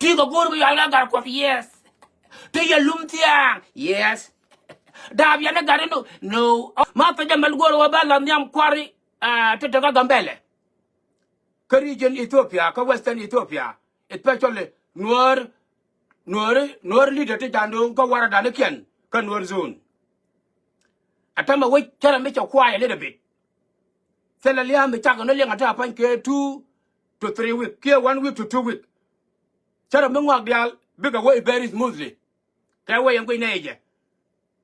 Tiga guru yala gar ko yes. Tiga lumtiang yes. Dab yana gar no. Ma pa jamal guru wabala nyam kwari tetaga gambele. Ka region Ethiopia, ka Western Ethiopia, especially Nuer leader te jando ka wara dane ken ka Nuer zone. Atama we tell me to quiet a little bit. Tell Lia me chak no lenga ta pan ke 2 to 3 weeks, ke 1 week to 2 weeks. Tell me ngwa dial bigger way very smoothly. That way I'm going to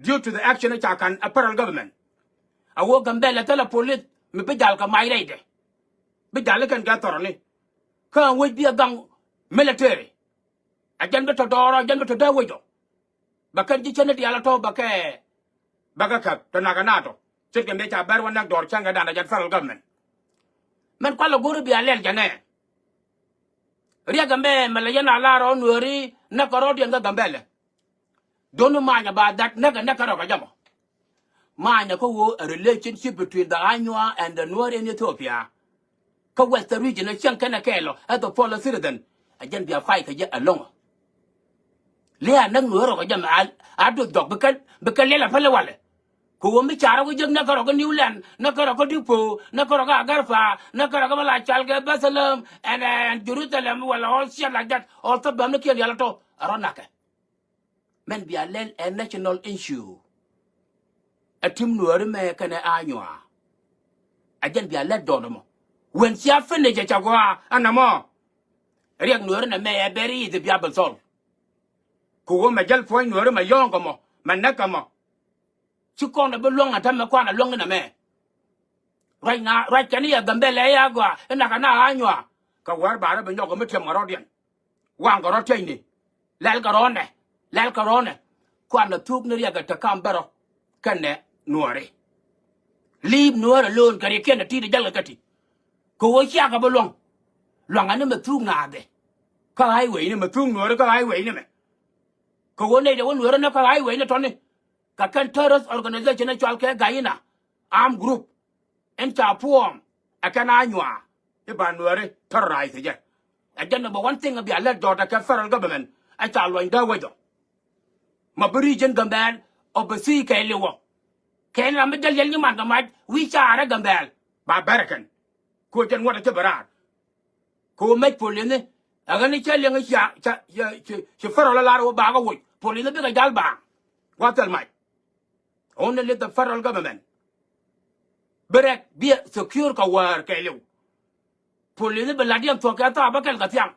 due to the action of Chakan apparel government. I woke Gambella tell a police me pejal ka mai reide. Bijal kan gatorni. Kan we be a gang military. Ajan beto dora, ajan beto dawijo. Bakan di chene di alato bagakap to naganato. Chit kan becha bar wanak dor changa dana jan federal government. Men kwalo guru bi alel jane. Ria gambe malayana laro nuori nakarodi anga gambele. Don't mind about that nakaro jamo. Mind a relationship between the Anua and the Nuer in Ethiopia. Ka Western region a chankana kelo at the follow citizen. Ajan be a fight along. Lea nang Nuero jam I do dog because Lela Palawale. Kuwami Chara with Nakaro New Land, Nakaro Dupo, Nakaro Garfa, Nakaro Chalga Basalam, and Jerusalem will all shit like that. Also, Bamaki Yalato, Aronaka. Men be a national issue. A team Nuere me can Anua. Again be a let donomo. When she finished a Chagua and a more. Riak Nuere may bury the Bible soul. Kuo Majel Point Nuere my youngamo, Manakamo. Chukon a belong at Tamakwana long in a man. Right now, right Kania Gambele Agua, and Nakana Anua. Kawar Barab and Yogomitum Marodian. Wangorotini. Lalcarone. Quando took Neriaga to come better. Cane Nuere. Leave Nuere alone, can you can't the delicati. Kuo Shaka belong. Long animal through Nade. Ka highway in a through Nuere highway in a man. Kuo Nade one were not a highway in a Tony. Kakan terrorist organization at Chalke Guyana. Armed group. Enter poem. A can anua. The Banuere terrorize again. Again, number one thing of the alert daughter federal government. I shall wind the widow. Maburijan Gambel, Obasi Kaliwo. Can I make the young man we are a Gambel, Barbarican. Could what a tabarat. Who make Polini? I'm going to tell you, she federal lot of Bagaway, Polina Big Galba. What am I? Only let the federal government. Berek, be secure Kawar Kalu. Polina Beladian to Kata Bakal Gatiam.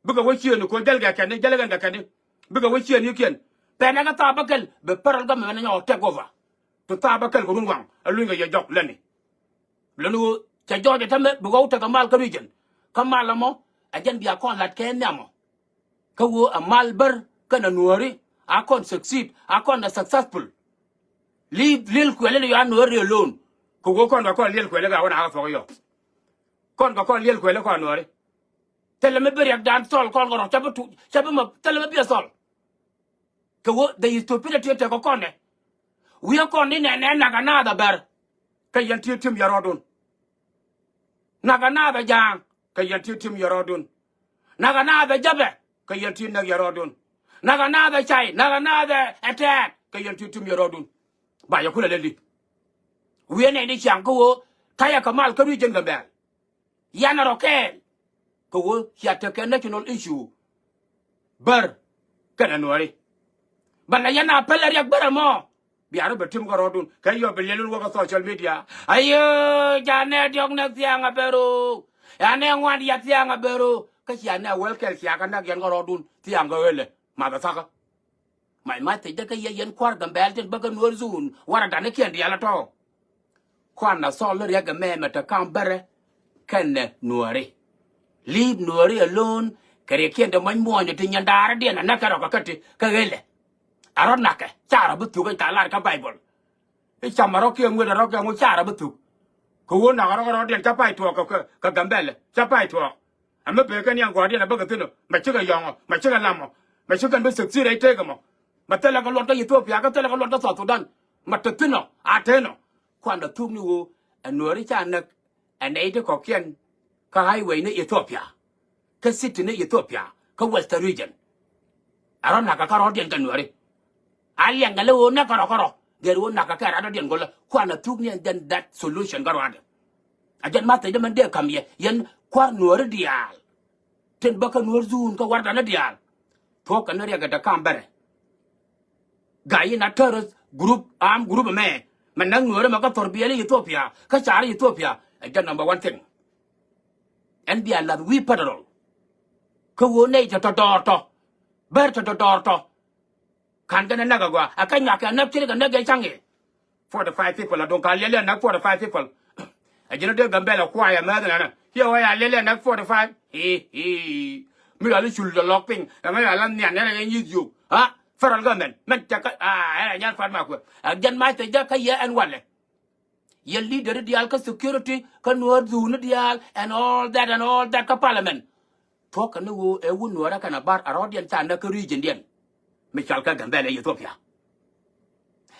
Because what you know, Delga can, Delagan can, because what you can. Penaga Tabakal, the federal government and your take over. To Tabakal Gurunwang, a ring of your job, Lenny. Lenu, Georgia Tamet, go to the Malka region. Kamalamo, again be a con like Kenyamo. Kawu a Malber, Kananuari, I can't succeed, I can't successful. Leave Lil Quelli Anuari alone. Kugo con the call Lil Quelli 1 hour for you. Con the call Lil Quelli Anuari. Tell me very dance all call or Chabama, tell me be a soul. The stupidity of Tecocone. We are calling in and Naganada bear. Kayan Tim Yarodun. Naganada Jang, Kayan Tim Yarodun. Naganada Jabe, Kayan Tim Yarodun. Naganada Chai, Naganada attack, Kayan Tim Yarodun. By your cool lady. We are any Shanko, Kaya Kamal Karijan Gambel. Yana Rokel. Ko he had taken national issue. Bar, Kananuari. But I yana Pellariak Baramo. Be Arab Tim Garodun, can you be little work of social media? Ayo, Janet Young Yanga Beru. And then one Yanga Beru, Kasiana, welcome Yakana Yangarodun, Tianga, Magasaka. My mother, the Yan Quartan Belt and Bagan Wurzoon, what a Danaki and the Alato. Quana saw Luriaga mem at a Canberra, Kenne Nuari. Leave Nuari alone, Karikin the one more in the Tinyandari and a Nakarokati, Kagele. Aronaka, Charabutu, like a Bible. It's a Moroccan with a rock and with Charabutu. Kuuna and Chapai to a Gambelle, Chapai to. I'm a Pekan young guardian of Bogatino, my sugar young, my sugar lamo, my sugar be succeed, I take them. But tell a lot of Ethiopia, I can tell a lot of South Sudan. Matatino, Ateno, Quando Tumu, and Norichanak, and Ada Cokian, Ka highway in Ethiopia. Ka city in Ethiopia, ka western region aron na ka karo dien kan nuare alian gale o na karo der o na ka kara dien gola kwana tuk ni then that solution garo ade ajan mate de man de kam ye yen kwa nuare dial ten baka nuar zun ka warda na dial to kan ne ga da kambere gayi na terrorist group arm group me man nang nuare ma ka torbiya Ethiopia ka chari Ethiopia ajan number one thing and be Allah we patrol ka wo nei to ber to kan ga na ga gwa akanya ka na kiri ga na ga change 45 people don't call lele na 45 people ajina de gambela kwa ya ma na here wa ya lele na 45 mi la chul de lockping ma ya lan nya na yin yu ha federal government man ta ka era nya fat ma ko ajan ma ta ja ka ya an wale ye leader dial ka security ka no zunu dial and all that ka parliament to ka no e wu no ra kana bar arodian ta na ka region dien me chal ka gambela Ethiopia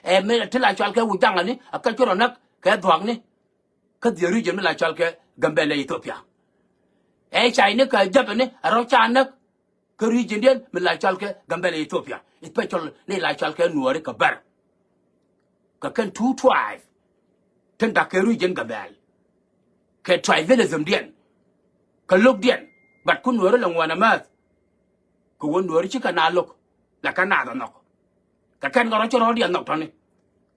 e me ta la chal ka wu jang ni ka choro nak ka dwang ni ka di region me la chal ka gambela Ethiopia e chai ni ka jap ni aro cha nak ka region dien me la chal ka gambela Ethiopia it petrol ni la chal ka no ra ka bar ka kan 2 tribe ten da ke region gambel ke tribalism dien ka lok dien bat kun no ra la ngwana ma ko won no ri chi kana lok la kana da nok ka kan ga ro choro dien nok tani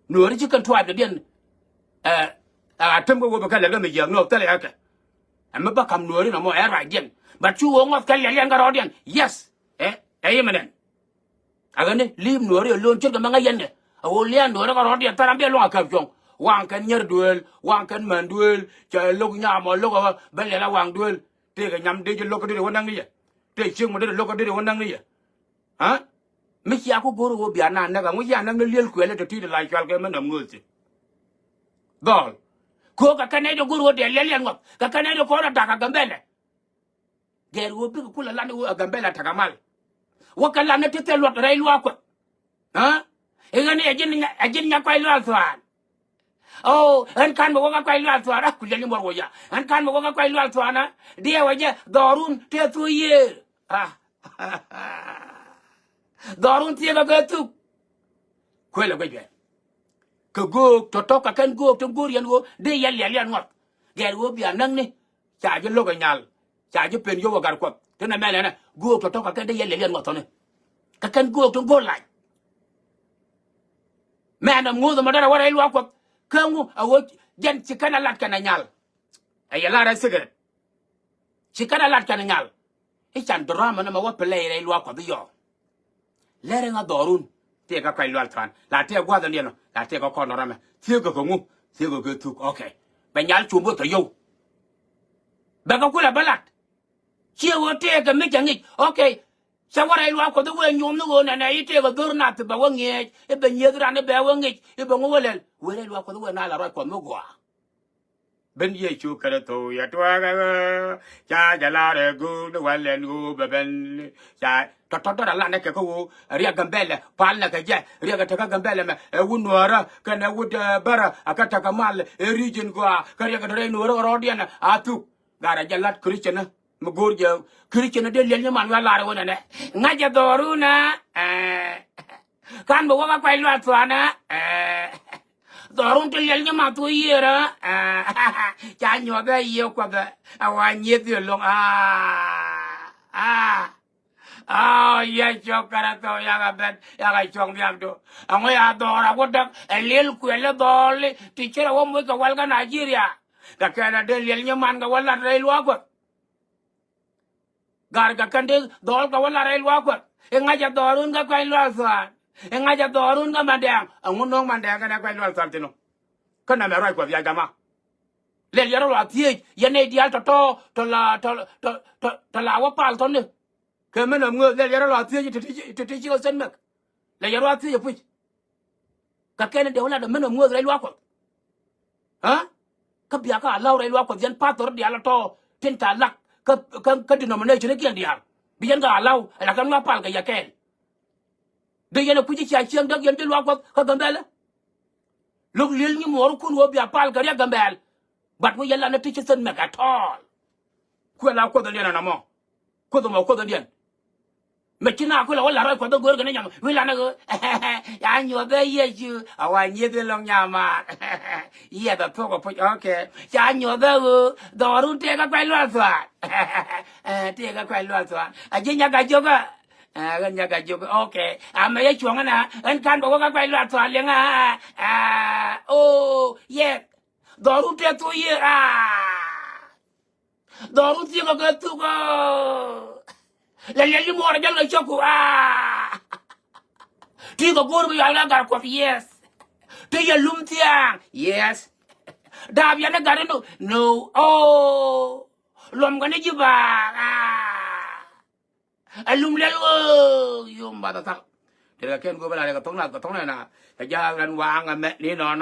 no ri chi kan tribe dien tem go ba ka la me yang no ta le ka amma ba kam no ri na mo era dien bat chu wo ngot ka le yang ga ro dien yes yemenen aga ne lim no ri lon chi ga ma nga yen ne o le no ra ga ro dien ta be lo ka jong wang kan nyer duel wang kan man duel cha lok nya mo lok ba le la wang duel te ga nyam de lok de wonang ni te ching mo de lok de wonang ni ha mi ya ko goro wo bia na na ga mu ya na liel kwele de ti de la chal ke man am ngul dol ko ka kan de goro de le ngop ka kan de ko na ta ka gambele ger wo bi ko la la wo gambele ta ka mal wo kan la na te te lot rai lo ko ha e ga ne ajin nya kwai lo alfan oh an kan mo ga kwai lo alfan ku le ni mo wo ya an kan mo ga kwai lo alfan na dia waje darun te tu ye darun tie ga tu kwela ga je ka go to ka kan go to go yan go de ya le ngot ger wo bia nang ni cha je lo ga nyal cha je pen yo ga ko te na me le na go to ka kan de ya le ngot to ne ka kan go to go lai me na ngo do ma dara wara ilwa ko kangu awo jan cikana lat kana nyal ay la ra sigaret cikana lat kana nyal e chan drama na ma wa play re ilwa ko biyo lere nga dorun te ka kai lwal tan la te gwa dan yeno la te ko no rame te ko ngu te ko tu okay ba nyal chumbo to yo ba ka kula balat chi wo te ka me jangi okay sawara ilwa ko do we nyom no na na ite ko durna te ba wange e ba nyedra ne ba wange e ba ngolel we ilwa ko do we na la ro ko mo gwa ben ye chu kare to ya to ga cha ja la re gu no wa len gu ba ben cha to la ne ke ko ria gambele pal na ka je ria ga ta gambele me e wu nuara ka na wu bara akata ka mal e region gwa ka ria ga re nuara ro dia na atu gara jalat christian magor je christian de len man wa la re wona ne ngaja doruna kan bo wa pa lo atwana dorun te len ma tu yera cha nyo ga ye kwa ga awa nye ti long ya chokara to ya ga ben ya ga chong biam do ango ya dora ko dak elel ku ele dole ti chera wo mo ka wal ga Nigeria da kana de len man ga wala re lo ko gar ga kan de dol ga wala re lo ko e ngaja dorun ga kwa lo sa ngaja dorun ga madang ngunong mandang kana kwa lo sa tino kana me roi kwa ya gama le yaro la tie yene dial to la wa pal to ne ke me na ngo le yaro la tie te chi sen mek le yaro la tie pu ka kene de wala de me na ngo re lo ko ha ka bia ka la re lo ko jan pa to dial to tin ta lak ka denomination ke dial bian ga law la kan wa pal ga ya ken de yene pu chi cha chiang dak yen de lo ko ka gambele lok lil ni mor kun wo bia pal ga ya gambel bat wo yalla na ti sen mek at all ko la ko de na mo ko do mo ko do dien me china ko la wala ra ko do gor gane nyam wi la na go ya nyo be ye ju awa nye de long nyama ye da to ko okay ya nyo be go do ru te ka kwai lo swa te ka kwai lo swa a je nya ga jo ga gần nhà cái chụp ok mấy cái chuồng na anh can bảo có cái loạt thoại liền oh yeah đó lúc trước tôi đó lúc trước cái tôi là lấy mua ra lấy cho cô thì có cô bây giờ là gar có yes thì giờ lum tiang yes đạp giờ nó gar no oh lum cái này chứ bà alum lelo yum bata tak. Dia ken go bala ka tong na ka ja ran wang me ni no